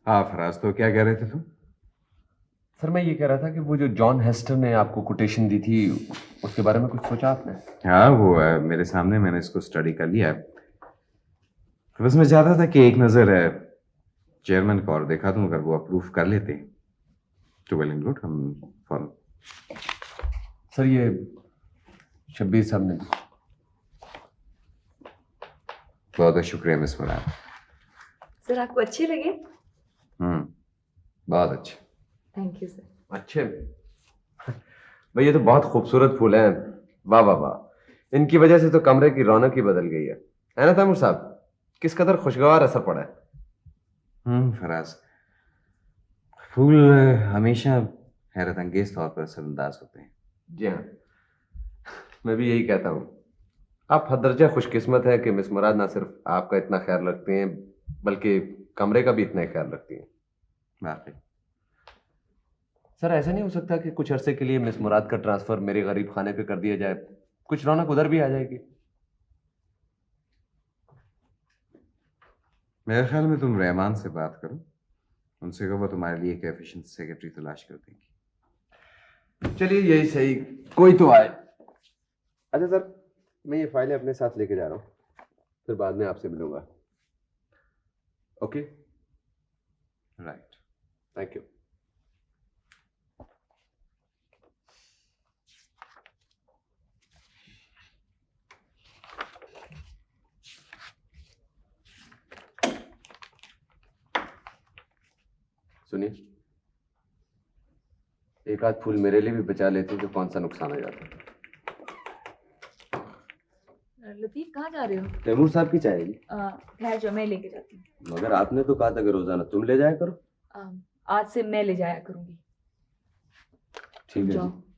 हाँ फराज, तो क्या कह रहे थे तुम? सर मैं ये कह रहा था कि वो जो जॉन हेस्टर ने आपको कोटेशन दी थी उसके बारे में कुछ सोचा आपने? हाँ वो है मेरे सामने, मैंने इसको स्टडी कर लिया है। तो बस मैं चाहता था कि एक नज़र है चेयरमैन को और देखा दूं, अगर वो अप्रूव कर लेते तो वेल एंड गुड, हम फॉरन। सर ये शब्बीर साहब ने बहुत बहुत शुक्रिया मिस मुराद। सर आपको अच्छे लगे? बहुत अच्छे। Thank you sir. अच्छे भाई, ये तो बहुत खूबसूरत फूल हैं। वाह वाह वाह, इनकी वजह से तो कमरे की रौनक ही बदल गई है ना तैमूर साहब? किस कदर खुशगवार असर पड़ा है। फराज, फूल हमेशा हैरत अंगेज तौर पर असरअंदाज होते हैं। जी हाँ, मैं भी यही कहता हूँ। आप हद दर्जा खुशकिस्मत है कि मिस मुराद ना सिर्फ आपका इतना ख्याल रखती हैं बल्कि कमरे का भी इतना ही ख्याल रखती हैं। वाकई। सर ऐसा नहीं हो सकता कि कुछ अरसे के लिए मिस मुराद का ट्रांसफर मेरे गरीब खाने पे कर दिया जाए? कुछ रौनक उधर भी आ जाएगी। मेरे ख्याल में तुम रहमान से बात करो, उनसे कहो वो तुम्हारे लिए एक एफिशिएंट सेक्रेटरी तलाश कर देंगी। चलिए यही सही, कोई तो आए। अच्छा सर, मैं ये फाइलें अपने साथ लेके जा रहा हूँ, फिर बाद में आपसे मिलूंगा। Okay, right. Thank you. सुनिए, एक आध फूल मेरे लिए भी बचा लेते तो कौन सा नुकसान हो जाता। लतीफ कहाँ जा रहे हो? तैमूर साहब की चाहेगी। ठहर जाओ, मैं लेके जाती हूँ। मगर आपने तो कहा था कि रोजाना तुम ले जाया करो। आज से मैं ले जाया करूंगी। ठीक है जाओ। जी।